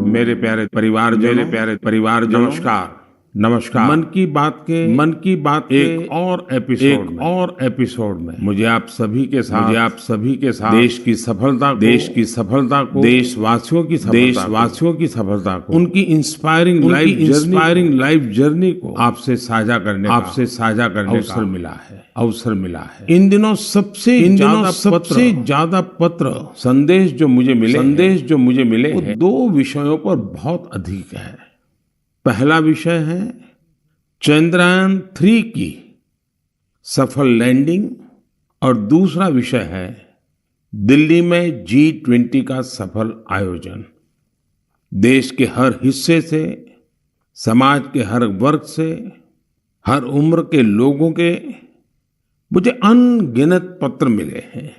मेरे प्यारे परिवार, नमस्कार। नमस्कार। मन की बात के एक और एपिसोड में मुझे आप सभी के साथ देश की सफलता को देशवासियों की सफलता को उनकी इंस्पायरिंग लाइफ जर्नी को आपसे साझा करने का अवसर मिला है। इन दिनों सबसे ज्यादा पत्र संदेश जो मुझे मिले वो दो विषयों पर बहुत अधिक है। पहला विषय है चंद्रयान-3 की सफल लैंडिंग और दूसरा विषय है दिल्ली में G20 का सफल आयोजन। देश के हर हिस्से से, समाज के हर वर्ग से, हर उम्र के लोगों के मुझे अनगिनत पत्र मिले हैं।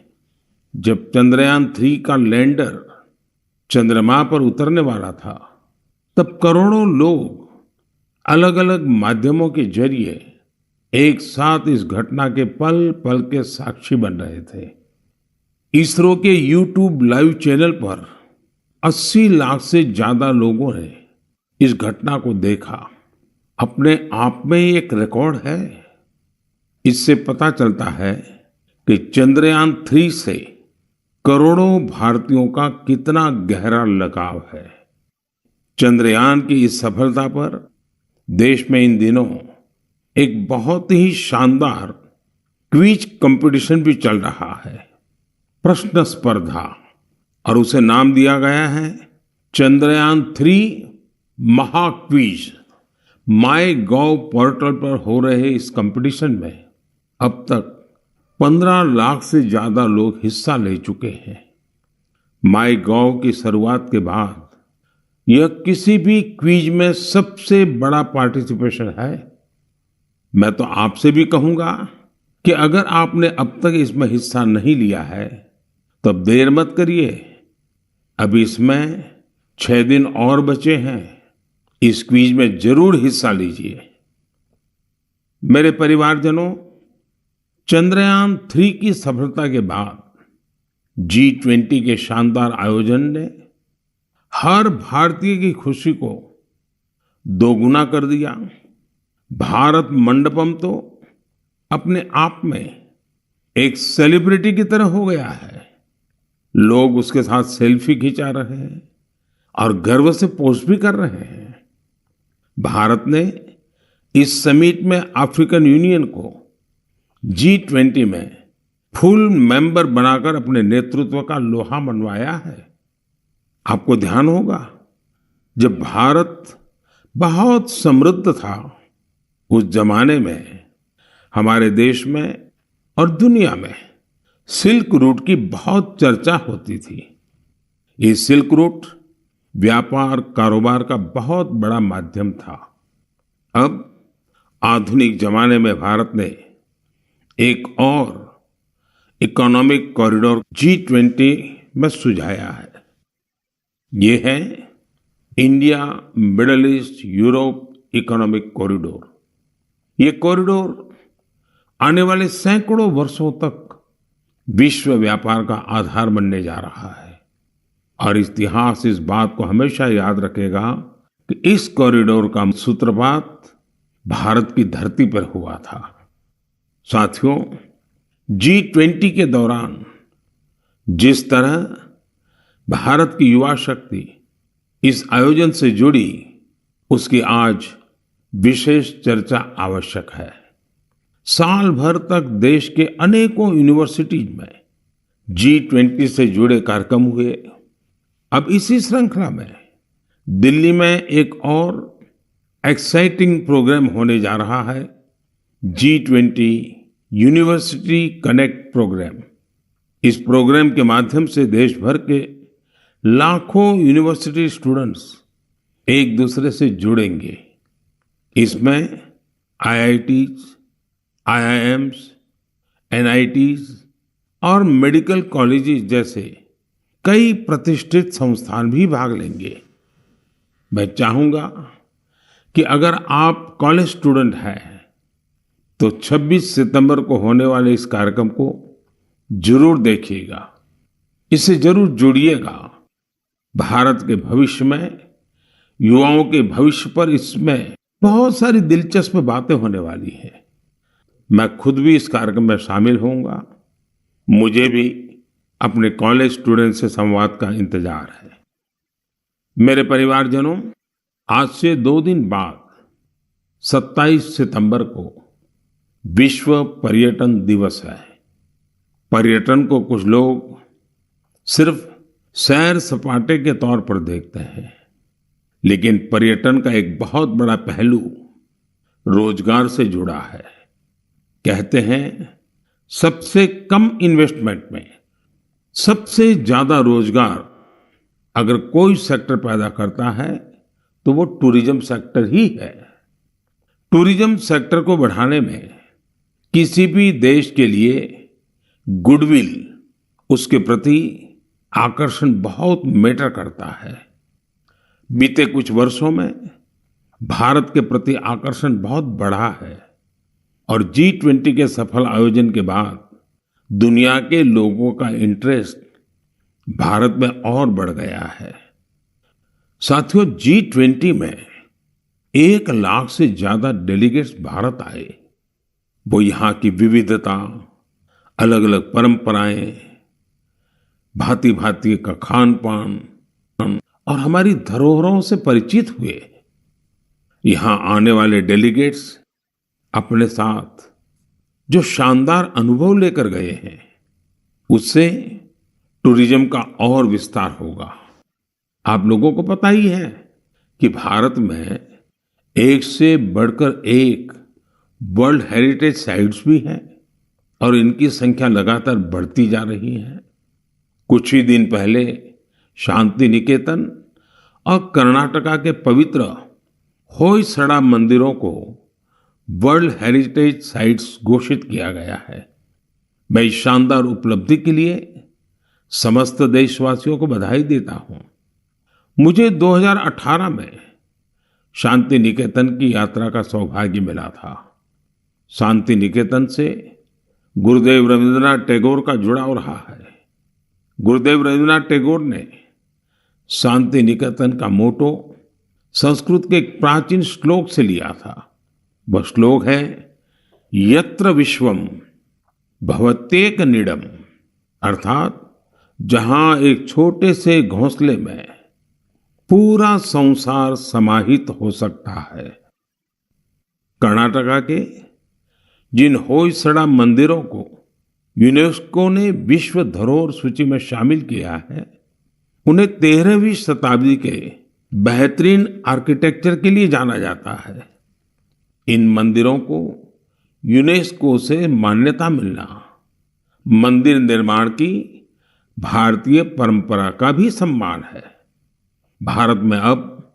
जब चंद्रयान-3 का लैंडर चंद्रमा पर उतरने वाला था, तब करोड़ों लोग अलग अलग माध्यमों के जरिए एक साथ इस घटना के पल पल के साक्षी बन रहे थे। इसरो के YouTube लाइव चैनल पर 80 लाख से ज्यादा लोगों ने इस घटना को देखा। अपने आप में एक रिकॉर्ड है। इससे पता चलता है कि चंद्रयान-3 से करोड़ों भारतीयों का कितना गहरा लगाव है। चंद्रयान की इस सफलता पर देश में इन दिनों एक बहुत ही शानदार क्विज कंपटीशन भी चल रहा है, प्रश्न स्पर्धा, और उसे नाम दिया गया है चंद्रयान-3 महाक्विज। MyGov पोर्टल पर हो रहे इस कंपटीशन में अब तक 15 लाख से ज्यादा लोग हिस्सा ले चुके हैं। MyGov की शुरुआत के बाद यह किसी भी क्विज में सबसे बड़ा पार्टिसिपेशन है। मैं तो आपसे भी कहूंगा कि अगर आपने अब तक इसमें हिस्सा नहीं लिया है तो अब देर मत करिए। अभी इसमें 6 दिन और बचे हैं। इस क्विज में जरूर हिस्सा लीजिए। मेरे परिवारजनों, चंद्रयान-3 की सफलता के बाद G20 के शानदार आयोजन ने हर भारतीय की खुशी को दोगुना कर दिया। भारत मंडपम तो अपने आप में एक सेलिब्रिटी की तरह हो गया है। लोग उसके साथ सेल्फी खिंचा रहे हैं और गर्व से पोस्ट भी कर रहे हैं। भारत ने इस समिट में अफ्रीकन यूनियन को G20 में फुल मेंबर बनाकर अपने नेतृत्व का लोहा मनवाया है। आपको ध्यान होगा, जब भारत बहुत समृद्ध था, उस जमाने में हमारे देश में और दुनिया में सिल्क रूट की बहुत चर्चा होती थी। ये सिल्क रूट व्यापार कारोबार का बहुत बड़ा माध्यम था। अब आधुनिक जमाने में भारत ने एक और इकोनॉमिक कॉरिडोर G20 में सुझाया है। ये है India middle east Europe economic corridor. ये कॉरिडोर आने वाले सैकड़ों वर्षों तक विश्व व्यापार का आधार बनने जा रहा है, और इतिहास इस बात को हमेशा याद रखेगा कि इस कॉरिडोर का सूत्रपात भारत की धरती पर हुआ था। साथियों, G20 के दौरान जिस तरह भारत की युवा शक्ति इस आयोजन से जुड़ी, उसकी आज विशेष चर्चा आवश्यक है। साल भर तक देश के अनेकों यूनिवर्सिटीज में G20 से जुड़े कार्यक्रम हुए। अब इसी श्रृंखला में दिल्ली में एक और एक्साइटिंग प्रोग्राम होने जा रहा है, G20 यूनिवर्सिटी कनेक्ट प्रोग्राम। इस प्रोग्राम के माध्यम से देश भर के लाखों यूनिवर्सिटी स्टूडेंट्स एक दूसरे से जुड़ेंगे। इसमें IITs, IIMs, NITs और मेडिकल कॉलेजेस जैसे कई प्रतिष्ठित संस्थान भी भाग लेंगे। मैं चाहूंगा कि अगर आप कॉलेज स्टूडेंट हैं तो 26 सितंबर को होने वाले इस कार्यक्रम को जरूर देखिएगा, इससे जरूर जुड़िएगा। भारत के भविष्य में, युवाओं के भविष्य पर इसमें बहुत सारी दिलचस्प बातें होने वाली हैं। मैं खुद भी इस कार्यक्रम में शामिल होऊंगा। मुझे भी अपने कॉलेज स्टूडेंट से संवाद का इंतजार है। मेरे परिवारजनों, आज से 2 दिन बाद 27 सितंबर को विश्व पर्यटन दिवस है। पर्यटन को कुछ लोग सिर्फ सैर सपाटे के तौर पर देखते हैं, लेकिन पर्यटन का एक बहुत बड़ा पहलू रोजगार से जुड़ा है। कहते हैं सबसे कम इन्वेस्टमेंट में सबसे ज्यादा रोजगार अगर कोई सेक्टर पैदा करता है तो वो टूरिज्म सेक्टर ही है। टूरिज्म सेक्टर को बढ़ाने में किसी भी देश के लिए गुडविल, उसके प्रति आकर्षण बहुत मैटर करता है। बीते कुछ वर्षों में भारत के प्रति आकर्षण बहुत बढ़ा है और G20 के सफल आयोजन के बाद दुनिया के लोगों का इंटरेस्ट भारत में और बढ़ गया है। साथियों, G20 में 1 लाख से ज्यादा डेलीगेट्स भारत आए। वो यहाँ की विविधता, अलग अलग परंपराएं, भांति भांति का खान पान और हमारी धरोहरों से परिचित हुए। यहाँ आने वाले डेलीगेट्स अपने साथ जो शानदार अनुभव लेकर गए हैं, उससे टूरिज्म का और विस्तार होगा। आप लोगों को पता ही है कि भारत में एक से बढ़कर एक वर्ल्ड हेरिटेज साइट्स भी हैं और इनकी संख्या लगातार बढ़ती जा रही है। कुछ ही दिन पहले शांति निकेतन और कर्नाटका के पवित्र होयसड़ा मंदिरों को वर्ल्ड हेरिटेज साइट्स घोषित किया गया है। मैं इस शानदार उपलब्धि के लिए समस्त देशवासियों को बधाई देता हूं। मुझे 2018 में शांति निकेतन की यात्रा का सौभाग्य मिला था। शांति निकेतन से गुरुदेव रविंद्रनाथ टैगोर का जुड़ाव रहा है। गुरुदेव रविंद्रनाथ टैगोर ने शांति निकेतन का मोटो संस्कृत के एक प्राचीन श्लोक से लिया था। वह श्लोक है, यत्र विश्वम भवत्येक नीडम, अर्थात जहां एक छोटे से घोंसले में पूरा संसार समाहित हो सकता है। कर्नाटका के जिन होयसड़ा मंदिरों को यूनेस्को ने विश्व धरोहर सूची में शामिल किया है, उन्हें 13वीं शताब्दी के बेहतरीन आर्किटेक्चर के लिए जाना जाता है। इन मंदिरों को यूनेस्को से मान्यता मिलना मंदिर निर्माण की भारतीय परंपरा का भी सम्मान है। भारत में अब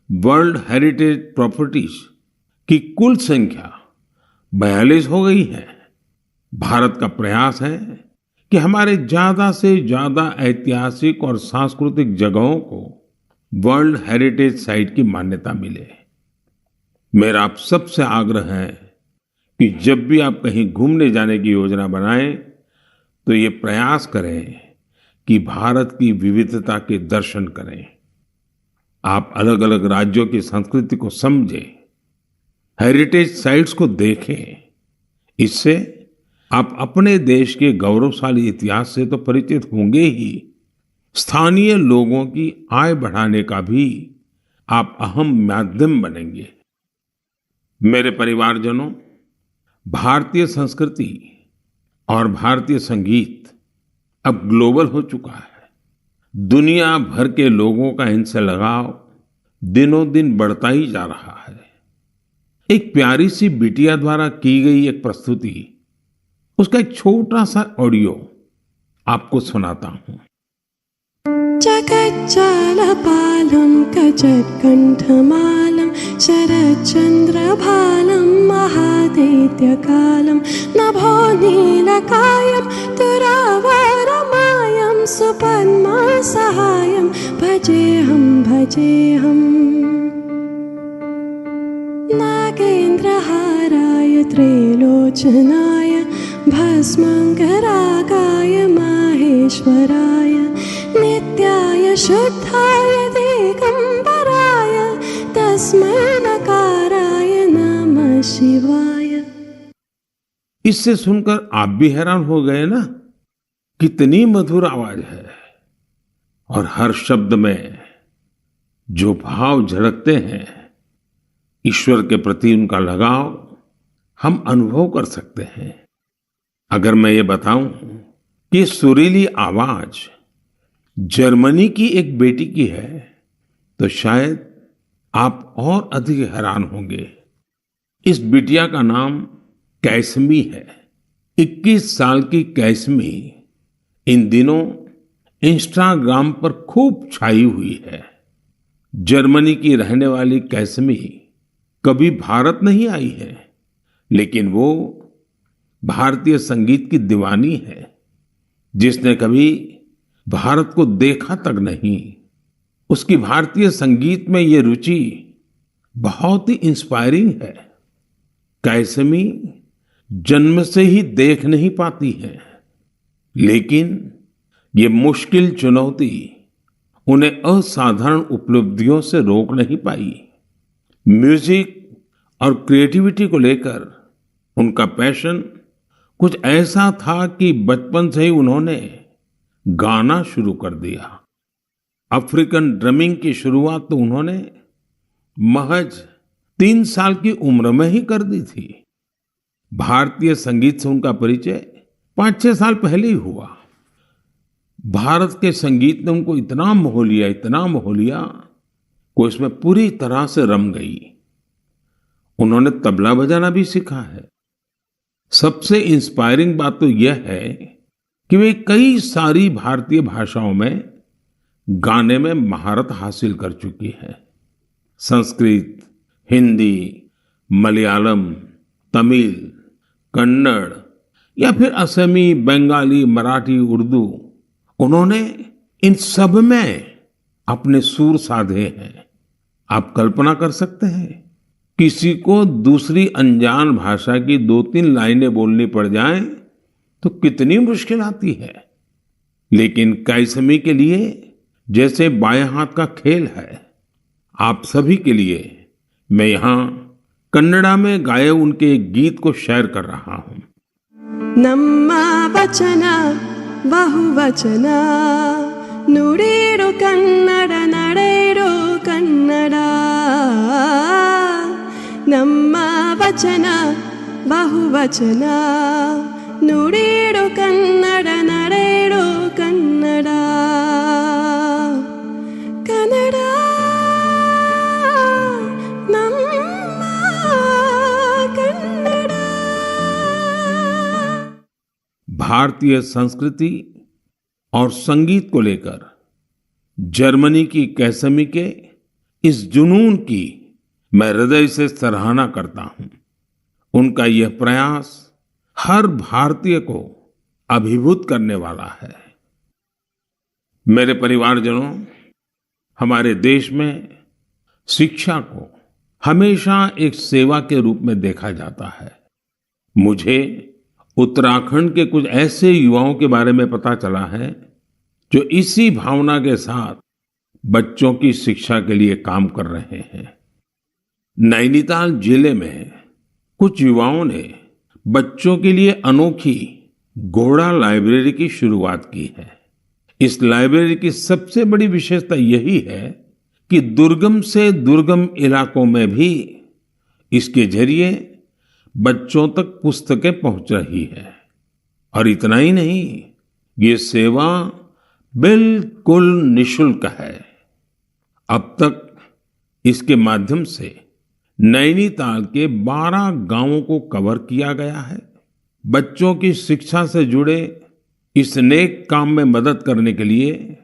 वर्ल्ड हेरिटेज प्रॉपर्टीज की कुल संख्या 42 हो गई है। भारत का प्रयास है कि हमारे ज्यादा से ज्यादा ऐतिहासिक और सांस्कृतिक जगहों को वर्ल्ड हेरिटेज साइट की मान्यता मिले। मेरा आप सबसे आग्रह है कि जब भी आप कहीं घूमने जाने की योजना बनाएं तो ये प्रयास करें कि भारत की विविधता के दर्शन करें। आप अलग अलग राज्यों की संस्कृति को समझें, हेरिटेज साइट्स को देखें। इससे आप अपने देश के गौरवशाली इतिहास से तो परिचित होंगे ही, स्थानीय लोगों की आय बढ़ाने का भी आप अहम माध्यम बनेंगे। मेरे परिवारजनों, भारतीय संस्कृति और भारतीय संगीत अब ग्लोबल हो चुका है। दुनिया भर के लोगों का इनसे लगाव दिनों दिन बढ़ता ही जा रहा है। एक प्यारी सी बिटिया द्वारा की गई एक प्रस्तुति, उसका एक छोटा सा ऑडियो आपको सुनाता हूं। जगज्जालपालं कजत्कण्ठमालं शरच्चन्द्रभालं महादैत्यकालं नभो नीलकायं तुरावरमायं सुपद्मसहायं भजेऽहं नागेन्द्रहाराय त्रिलोचनाय भस्मङ्करागाय माहेश्वराय नित्याय शुद्धाय दिगम्बराय तस्मै नकाराय नमः शिवाय। इससे सुनकर आप भी हैरान हो गए ना, कितनी मधुर आवाज है और हर शब्द में जो भाव झलकते हैं, ईश्वर के प्रति उनका लगाव हम अनुभव कर सकते हैं। अगर मैं ये बताऊं कि सुरीली आवाज जर्मनी की एक बेटी की है, तो शायद आप और अधिक हैरान होंगे। इस बिटिया का नाम कैसमी है। 21 साल की कैसमी इन दिनों इंस्टाग्राम पर खूब छाई हुई है। जर्मनी की रहने वाली कैसमी कभी भारत नहीं आई है, लेकिन वो भारतीय संगीत की दीवानी है, जिसने कभी भारत को देखा तक नहीं। उसकी भारतीय संगीत में ये रुचि बहुत ही इंस्पायरिंग है। कैसमी जन्म से ही देख नहीं पाती है, लेकिन ये मुश्किल चुनौती उन्हें असाधारण उपलब्धियों से रोक नहीं पाई। म्यूजिक और क्रिएटिविटी को लेकर उनका पैशन कुछ ऐसा था कि बचपन से ही उन्होंने गाना शुरू कर दिया। अफ्रीकन ड्रमिंग की शुरुआत तो उन्होंने महज 3 साल की उम्र में ही कर दी थी। भारतीय संगीत से उनका परिचय 5-6 साल पहले ही हुआ। भारत के संगीत ने उनको इतना मोह लिया, इतना मोह लिया कि इसमें पूरी तरह से रम गई। उन्होंने तबला बजाना भी सीखा है। सबसे इंस्पायरिंग बात तो यह है कि वे कई सारी भारतीय भाषाओं में गाने में महारत हासिल कर चुकी है। संस्कृत, हिंदी, मलयालम, तमिल, कन्नड़ या फिर असमी, बंगाली, मराठी, उर्दू, उन्होंने इन सब में अपने सुर साधे हैं। आप कल्पना कर सकते हैं, किसी को दूसरी अनजान भाषा की 2-3 लाइनें बोलनी पड़ जाएं तो कितनी मुश्किल आती है, लेकिन कैसमी के लिए जैसे बाएं हाथ का खेल है। आप सभी के लिए मैं यहाँ कन्नड़ा में गाए उनके एक गीत को शेयर कर रहा हूँ। ನಮ್ಮ ವಚನ ಬಹುವಚನ ನುಡಿರು ಕನ್ನಡ ನಡೆಯಿರು ಕನ್ನಡ ನಮ್ಮ ವಚನ ಬಹುವಚನ ನುಡಿರು ಕನ್ನಡ ನಡೆಯಿರು ಕನ್ನಡ ಕನ್ನಡ ನಮ್ಮ ಕನ್ನಡ। भारतीय संस्कृति और संगीत को लेकर जर्मनी की कैसमी के इस जुनून की मैं हृदय से सराहना करता हूं। उनका यह प्रयास हर भारतीय को अभिभूत करने वाला है। मेरे परिवारजनों, हमारे देश में शिक्षा को हमेशा एक सेवा के रूप में देखा जाता है। मुझे उत्तराखंड के कुछ ऐसे युवाओं के बारे में पता चला है जो इसी भावना के साथ बच्चों की शिक्षा के लिए काम कर रहे हैं। नैनीताल जिले में कुछ युवाओं ने बच्चों के लिए अनोखी घोड़ा लाइब्रेरी की शुरुआत की है। इस लाइब्रेरी की सबसे बड़ी विशेषता यही है कि दुर्गम से दुर्गम इलाकों में भी इसके जरिए बच्चों तक पुस्तकें पहुंच रही है। और इतना ही नहीं, ये सेवा बिल्कुल निशुल्क है। अब तक इसके माध्यम से नैनीताल के 12 गांवों को कवर किया गया है। बच्चों की शिक्षा से जुड़े इस नेक काम में मदद करने के लिए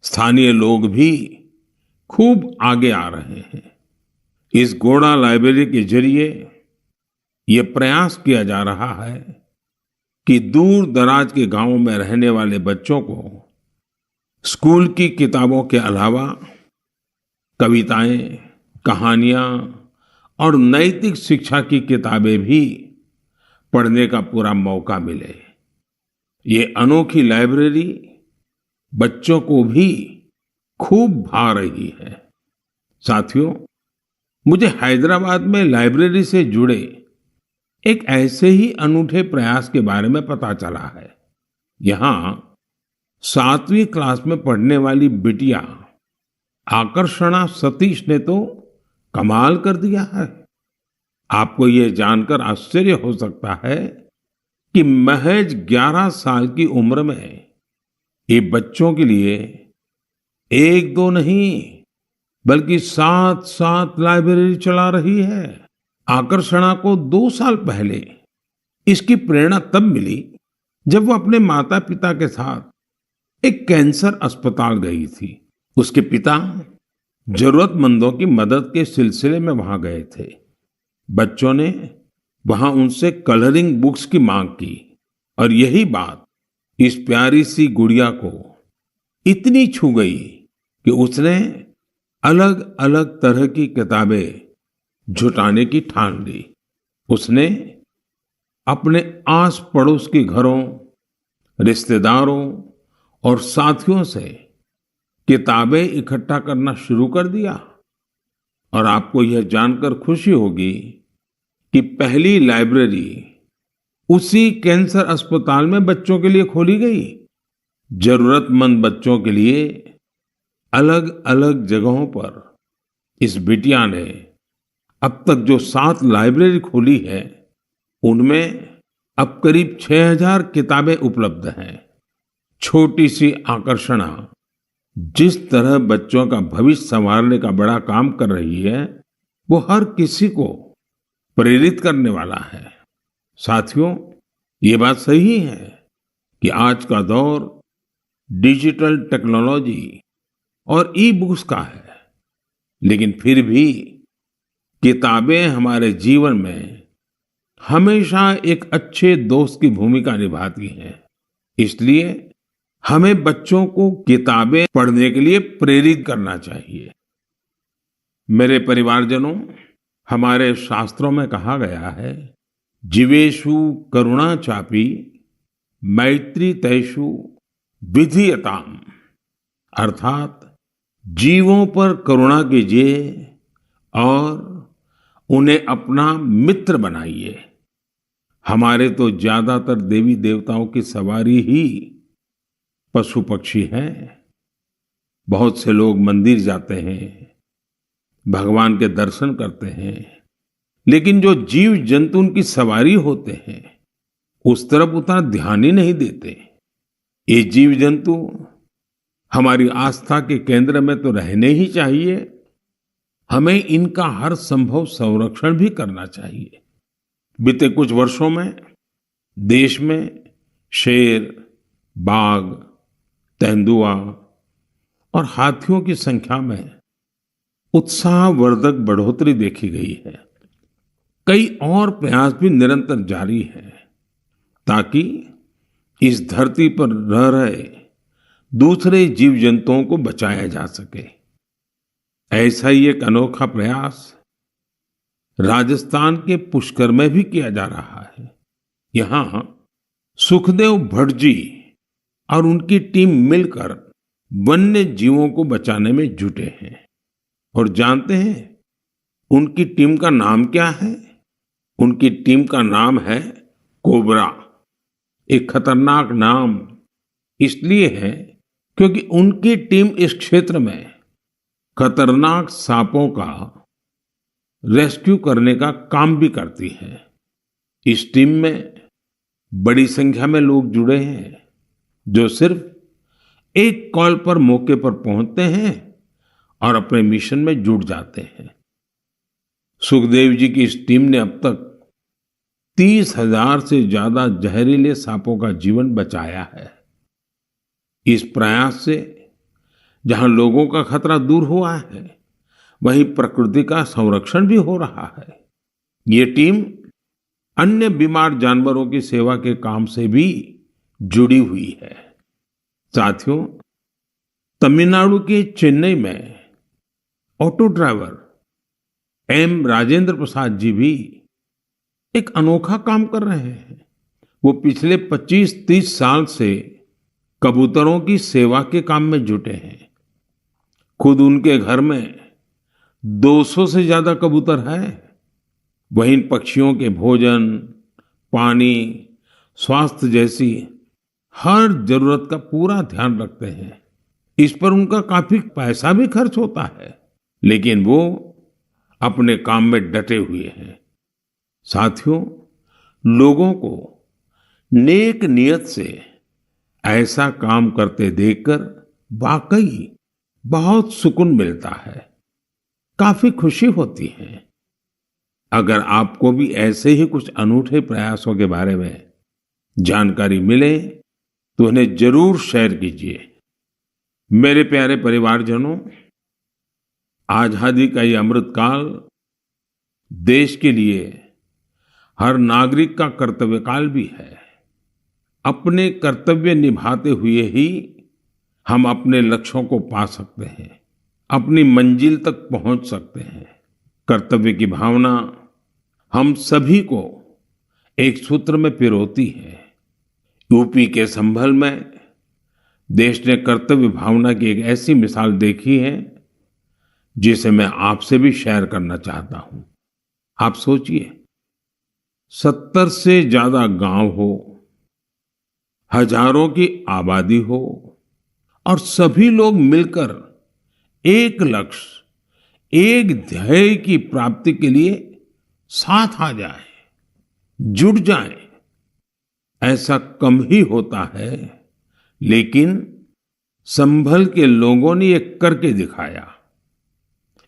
स्थानीय लोग भी खूब आगे आ रहे हैं। इस घोड़ा लाइब्रेरी के जरिए ये प्रयास किया जा रहा है कि दूर दराज के गांवों में रहने वाले बच्चों को स्कूल की किताबों के अलावा कविताएं, कहानियां और नैतिक शिक्षा की किताबें भी पढ़ने का पूरा मौका मिले। ये अनोखी लाइब्रेरी बच्चों को भी खूब भा रही है। साथियों, मुझे हैदराबाद में लाइब्रेरी से जुड़े एक ऐसे ही अनूठे प्रयास के बारे में पता चला है। यहाँ 7वीं क्लास में पढ़ने वाली बिटिया आकर्षणा सतीश ने तो कमाल कर दिया है। आपको यह जानकर आश्चर्य हो सकता है कि महज 11 साल की उम्र में ये बच्चों के लिए एक दो नहीं बल्कि 7 लाइब्रेरी चला रही है। आकर्षणा को 2 साल पहले इसकी प्रेरणा तब मिली जब वो अपने माता पिता के साथ एक कैंसर अस्पताल गई थी। उसके पिता जरूरतमंदों की मदद के सिलसिले में वहां गए थे। बच्चों ने वहां उनसे कलरिंग बुक्स की मांग की और यही बात इस प्यारी सी गुड़िया को इतनी छू गई कि उसने अलग अलग तरह की किताबें जुटाने की ठान ली। उसने अपने आस पड़ोस के घरों, रिश्तेदारों और साथियों से किताबें इकट्ठा करना शुरू कर दिया। और आपको यह जानकर खुशी होगी कि पहली लाइब्रेरी उसी कैंसर अस्पताल में बच्चों के लिए खोली गई। जरूरतमंद बच्चों के लिए अलग अलग जगहों पर इस बिटिया ने अब तक जो 7 लाइब्रेरी खोली है, उनमें अब करीब 6000 किताबें उपलब्ध हैं। छोटी सी आकर्षणा जिस तरह बच्चों का भविष्य संवारने का बड़ा काम कर रही है, वो हर किसी को प्रेरित करने वाला है। साथियों, ये बात सही है कि आज का दौर डिजिटल टेक्नोलॉजी और ई बुक्स का है, लेकिन फिर भी किताबें हमारे जीवन में हमेशा एक अच्छे दोस्त की भूमिका निभाती हैं। इसलिए हमें बच्चों को किताबें पढ़ने के लिए प्रेरित करना चाहिए। मेरे परिवारजनों, हमारे शास्त्रों में कहा गया है, जीवेषु करुणा चापि मैत्री तेषु विधीयताम, अर्थात जीवों पर करुणा कीजिए और उन्हें अपना मित्र बनाइए। हमारे तो ज्यादातर देवी देवताओं की सवारी ही पशु पक्षी हैं। बहुत से लोग मंदिर जाते हैं, भगवान के दर्शन करते हैं, लेकिन जो जीव जंतु उनकी सवारी होते हैं, उस तरफ उतना ध्यान ही नहीं देते। ये जीव जंतु हमारी आस्था के केंद्र में तो रहने ही चाहिए, हमें इनका हर संभव संरक्षण भी करना चाहिए। बीते कुछ वर्षों में देश में शेर, बाघ, तेंदुआ और हाथियों की संख्या में उत्साहवर्धक बढ़ोतरी देखी गई है। कई और प्रयास भी निरंतर जारी हैं ताकि इस धरती पर रह रहे दूसरे जीव जंतुओं को बचाया जा सके। ऐसा ही एक अनोखा प्रयास राजस्थान के पुष्कर में भी किया जा रहा है। यहाँ सुखदेव भट्ट जी और उनकी टीम मिलकर वन्य जीवों को बचाने में जुटे हैं। और जानते हैं उनकी टीम का नाम क्या है? उनकी टीम का नाम है कोबरा। एक खतरनाक नाम इसलिए है क्योंकि उनकी टीम इस क्षेत्र में खतरनाक सांपों का रेस्क्यू करने का काम भी करती है। इस टीम में बड़ी संख्या में लोग जुड़े हैं जो सिर्फ एक कॉल पर मौके पर पहुंचते हैं और अपने मिशन में जुट जाते हैं। सुखदेव जी की इस टीम ने अब तक 30,000 से ज्यादा जहरीले सांपों का जीवन बचाया है। इस प्रयास से जहां लोगों का खतरा दूर हुआ है, वहीं प्रकृति का संरक्षण भी हो रहा है। ये टीम अन्य बीमार जानवरों की सेवा के काम से भी जुड़ी हुई है। साथियों, तमिलनाडु के चेन्नई में auto driver M Rajendra Prasad ji भी एक अनोखा काम कर रहे हैं। वो पिछले 25-30 साल से कबूतरों की सेवा के काम में जुटे हैं। खुद उनके घर में 200 से ज्यादा कबूतर हैं। वहीं इन पक्षियों के भोजन, पानी, स्वास्थ्य जैसी हर जरूरत का पूरा ध्यान रखते हैं। इस पर उनका काफी पैसा भी खर्च होता है, लेकिन वो अपने काम में डटे हुए हैं। साथियों, लोगों को नेक नियत से ऐसा काम करते देखकर वाकई बहुत सुकून मिलता है, काफी खुशी होती है। अगर आपको भी ऐसे ही कुछ अनूठे प्रयासों के बारे में जानकारी मिले तो उन्हें जरूर शेयर कीजिए। मेरे प्यारे परिवारजनों, आजादी का ये अमृतकाल देश के लिए हर नागरिक का कर्तव्य काल भी है। अपने कर्तव्य निभाते हुए ही हम अपने लक्ष्यों को पा सकते हैं, अपनी मंजिल तक पहुंच सकते हैं। कर्तव्य की भावना हम सभी को एक सूत्र में पिरोती है। यूपी के संभल में देश ने कर्तव्य भावना की एक ऐसी मिसाल देखी है जिसे मैं आपसे भी शेयर करना चाहता हूं। आप सोचिए, 70 से ज्यादा गांव हो, हजारों की आबादी हो और सभी लोग मिलकर एक लक्ष्य, एक ध्येय की प्राप्ति के लिए साथ आ जाए, जुट जाए। ऐसा कम ही होता है, लेकिन संभल के लोगों ने ये करके दिखाया।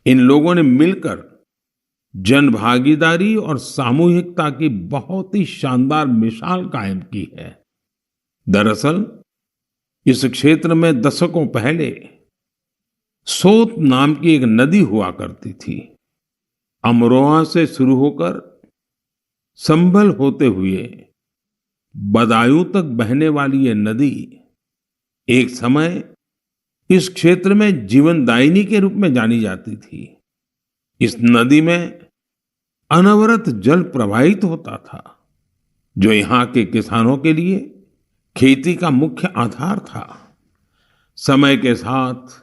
इन लोगों ने मिलकर जन भागीदारी और सामूहिकता की बहुत ही शानदार मिसाल कायम की है। दरअसल इस क्षेत्र में दशकों पहले सोत नाम की एक नदी हुआ करती थी। अमरोहा से शुरू होकर संभल होते हुए बदायूं तक बहने वाली ये नदी एक समय इस क्षेत्र में जीवनदायिनी के रूप में जानी जाती थी। इस नदी में अनवरत जल प्रवाहित होता था, जो यहाँ के किसानों के लिए खेती का मुख्य आधार था। समय के साथ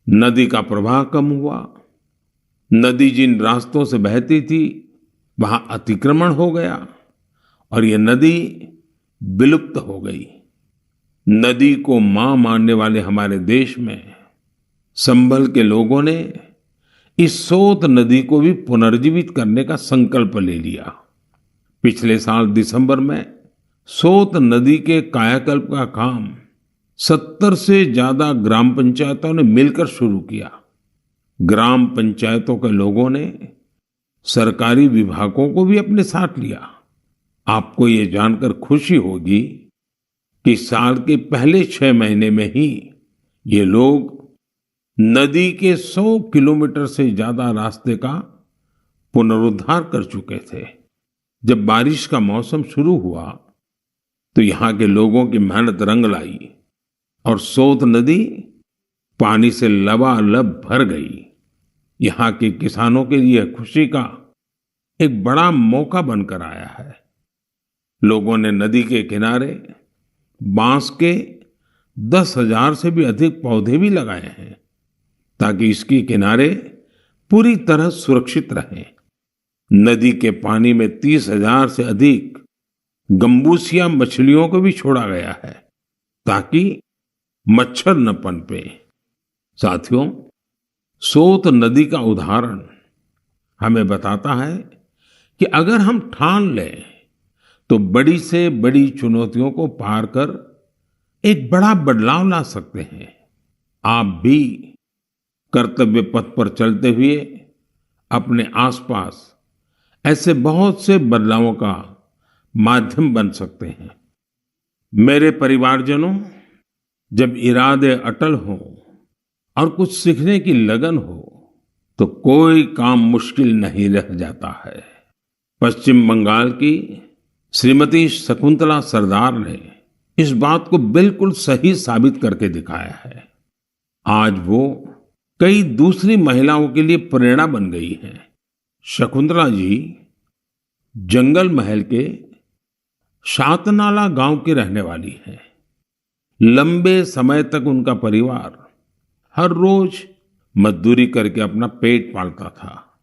नदी का प्रवाह कम हुआ। नदी जिन रास्तों से बहती थी वहां अतिक्रमण हो गया और ये नदी विलुप्त हो गई। नदी को मां मानने वाले हमारे देश में संभल के लोगों ने इस सोत नदी को भी पुनर्जीवित करने का संकल्प ले लिया। पिछले साल दिसंबर में सोत नदी के कायाकल्प का काम 70 से ज्यादा ग्राम पंचायतों ने मिलकर शुरू किया। ग्राम पंचायतों के लोगों ने सरकारी विभागों को भी अपने साथ लिया। आपको ये जानकर खुशी होगी कि साल के पहले 6 महीने में ही ये लोग नदी के 100 किलोमीटर से ज्यादा रास्ते का पुनरुद्धार कर चुके थे। जब बारिश का मौसम शुरू हुआ तो यहाँ के लोगों की मेहनत रंग लाई और सोत नदी पानी से लबालब भर गई। यहाँ के किसानों के लिए खुशी का एक बड़ा मौका बनकर आया है। लोगों ने नदी के किनारे बांस के 10,000 से भी अधिक पौधे भी लगाए हैं ताकि इसके किनारे पूरी तरह सुरक्षित रहें। नदी के पानी में 30,000 से अधिक गंबूसिया मछलियों को भी छोड़ा गया है ताकि मच्छर न पनपे। साथियों, सोत नदी का उदाहरण हमें बताता है कि अगर हम ठान लें तो बड़ी से बड़ी चुनौतियों को पार कर एक बड़ा बदलाव ला सकते हैं। आप भी कर्तव्य पथ पर चलते हुए अपने आसपास ऐसे बहुत से बदलावों का माध्यम बन सकते हैं। मेरे परिवारजनों, जब इरादे अटल हों और कुछ सीखने की लगन हो तो कोई काम मुश्किल नहीं रह जाता है। पश्चिम बंगाल की श्रीमती शकुंतला सरदार ने इस बात को बिल्कुल सही साबित करके दिखाया है। आज वो कई दूसरी महिलाओं के लिए प्रेरणा बन गई हैं। शकुंतला जी जंगल महल के शातनाला गांव की रहने वाली हैं। लंबे समय तक उनका परिवार हर रोज मजदूरी करके अपना पेट पालता था।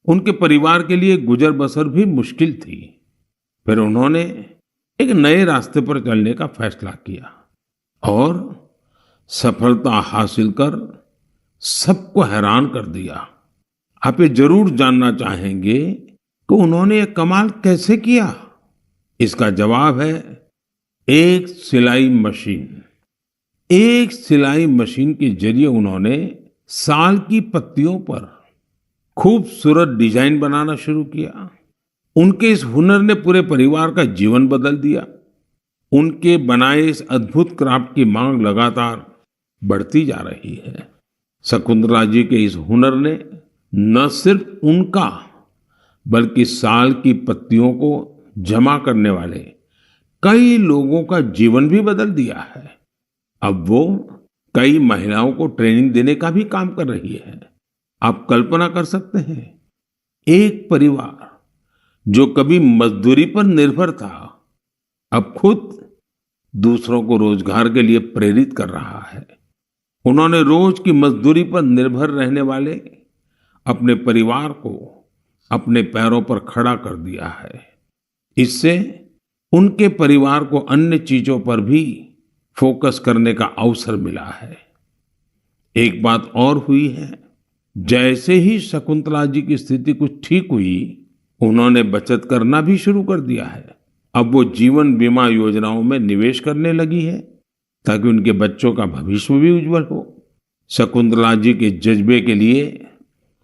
उनके परिवार के लिए गुजर बसर भी मुश्किल थी। फिर उन्होंने एक नए रास्ते पर चलने का फैसला किया और सफलता हासिल कर सबको हैरान कर दिया। आप ये जरूर जानना चाहेंगे कि उन्होंने ये कमाल कैसे किया। इसका जवाब है एक सिलाई मशीन। एक सिलाई मशीन के जरिए उन्होंने साल की पत्तियों पर खूबसूरत डिजाइन बनाना शुरू किया। उनके इस हुनर ने पूरे परिवार का जीवन बदल दिया। उनके बनाए इस अद्भुत क्राफ्ट की मांग लगातार बढ़ती जा रही है। शकुंतला जी के इस हुनर ने न सिर्फ उनका बल्कि साल की पत्तियों को जमा करने वाले कई लोगों का जीवन भी बदल दिया है। अब वो कई महिलाओं को ट्रेनिंग देने का भी काम कर रही है। आप कल्पना कर सकते हैं, एक परिवार जो कभी मजदूरी पर निर्भर था अब खुद दूसरों को रोजगार के लिए प्रेरित कर रहा है। उन्होंने रोज की मजदूरी पर निर्भर रहने वाले अपने परिवार को अपने पैरों पर खड़ा कर दिया है। इससे उनके परिवार को अन्य चीजों पर भी फोकस करने का अवसर मिला है। एक बात और हुई है, जैसे ही शकुंतला जी की स्थिति कुछ ठीक हुई, उन्होंने बचत करना भी शुरू कर दिया है। अब वो जीवन बीमा योजनाओं में निवेश करने लगी है ताकि उनके बच्चों का भविष्य भी उज्जवल हो। शकुंतला जी के जज्बे के लिए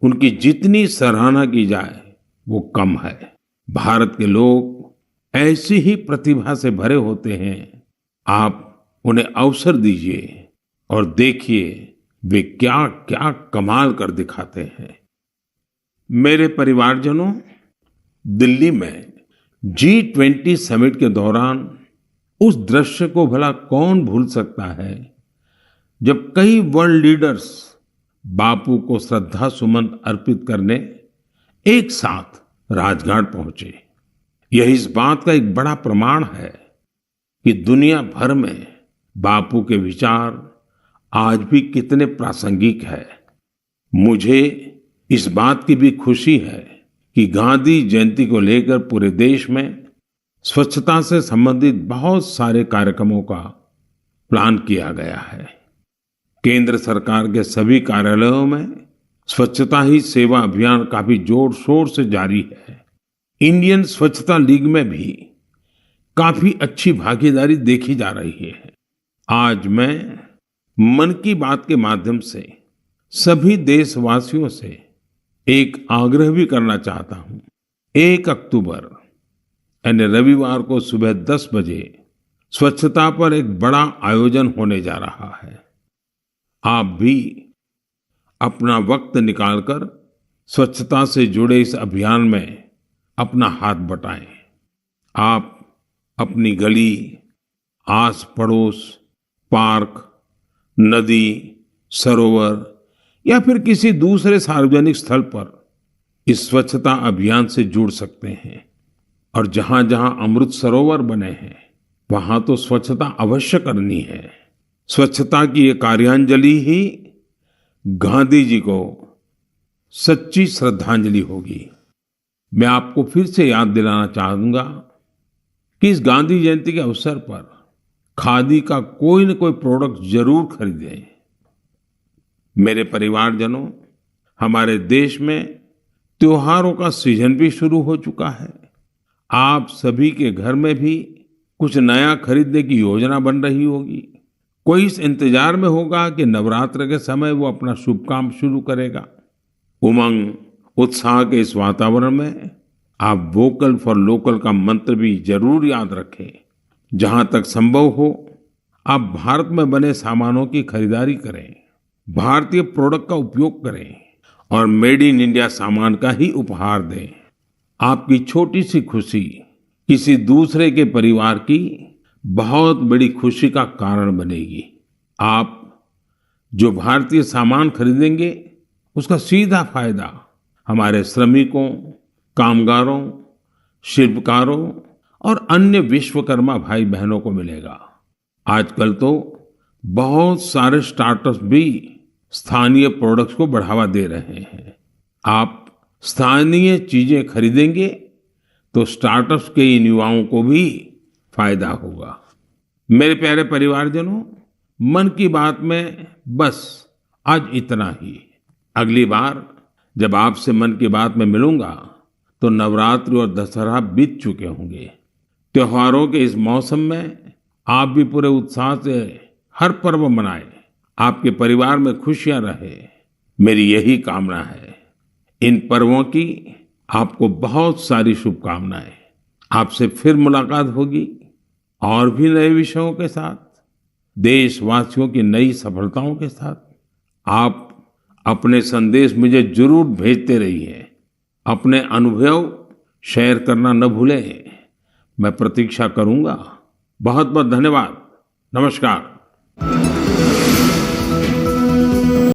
उनकी जितनी सराहना की जाए वो कम है। भारत के लोग ऐसी ही प्रतिभा से भरे होते हैं। आप उन्हें अवसर दीजिए और देखिए वे क्या क्या कमाल कर दिखाते हैं। मेरे परिवारजनों, दिल्ली में G20 समिट के दौरान उस दृश्य को भला कौन भूल सकता है जब कई वर्ल्ड लीडर्स बापू को श्रद्धा सुमन अर्पित करने एक साथ राजघाट पहुंचे। यह इस बात का एक बड़ा प्रमाण है कि दुनिया भर में बापू के विचार आज भी कितने प्रासंगिक है। मुझे इस बात की भी खुशी है कि गांधी जयंती को लेकर पूरे देश में स्वच्छता से संबंधित बहुत सारे कार्यक्रमों का प्लान किया गया है। केंद्र सरकार के सभी कार्यालयों में स्वच्छता ही सेवा अभियान काफी जोर शोर से जारी है। इंडियन स्वच्छता लीग में भी काफी अच्छी भागीदारी देखी जा रही है। आज मैं मन की बात के माध्यम से सभी देशवासियों से एक आग्रह भी करना चाहता हूं। 1 अक्टूबर यानी रविवार को सुबह 10 बजे स्वच्छता पर एक बड़ा आयोजन होने जा रहा है। आप भी अपना वक्त निकालकर स्वच्छता से जुड़े इस अभियान में अपना हाथ बटाएं। आप अपनी गली, आस पड़ोस, पार्क, नदी, सरोवर या फिर किसी दूसरे सार्वजनिक स्थल पर इस स्वच्छता अभियान से जुड़ सकते हैं। और जहां जहां अमृत सरोवर बने हैं वहां तो स्वच्छता अवश्य करनी है। स्वच्छता की ये कार्यांजलि ही गांधी जी को सच्ची श्रद्धांजलि होगी। मैं आपको फिर से याद दिलाना चाहूंगा कि इस गांधी जयंती के अवसर पर खादी का कोई न कोई प्रोडक्ट जरूर खरीदें। मेरे परिवारजनों, हमारे देश में त्योहारों का सीजन भी शुरू हो चुका है। आप सभी के घर में भी कुछ नया खरीदने की योजना बन रही होगी। कोई इस इंतजार में होगा कि नवरात्र के समय वो अपना शुभ काम शुरू करेगा। उमंग, उत्साह के इस वातावरण में आप वोकल फॉर लोकल का मंत्र भी जरूर याद रखें। जहां तक संभव हो आप भारत में बने सामानों की खरीदारी करें, भारतीय प्रोडक्ट का उपयोग करें और मेड इन इंडिया सामान का ही उपहार दें। आपकी छोटी सी खुशी किसी दूसरे के परिवार की बहुत बड़ी खुशी का कारण बनेगी। आप जो भारतीय सामान खरीदेंगे उसका सीधा फायदा हमारे श्रमिकों, कामगारों शिल्पकारों और अन्य विश्वकर्मा भाई बहनों को मिलेगा। आजकल तो बहुत सारे स्टार्टअप्स भी स्थानीय प्रोडक्ट्स को बढ़ावा दे रहे हैं। आप स्थानीय चीजें खरीदेंगे तो स्टार्टअप्स के इन युवाओं को भी फायदा होगा। मेरे प्यारे परिवारजनों, मन की बात में बस आज इतना ही। अगली बार जब आपसे मन की बात में मिलूंगा तो नवरात्रि और दशहरा बीत चुके होंगे। त्योहारों के इस मौसम में आप भी पूरे उत्साह से हर पर्व मनाएं, आपके परिवार में खुशियां रहे, मेरी यही कामना है। इन पर्वों की आपको बहुत सारी शुभकामनाएं। आपसे फिर मुलाकात होगी और भी नए विषयों के साथ, देशवासियों की नई सफलताओं के साथ। आप अपने संदेश मुझे जरूर भेजते रहिए। अपने अनुभव शेयर करना न भूलें। मैं प्रतीक्षा करूंगा। बहुत बहुत धन्यवाद। नमस्कार।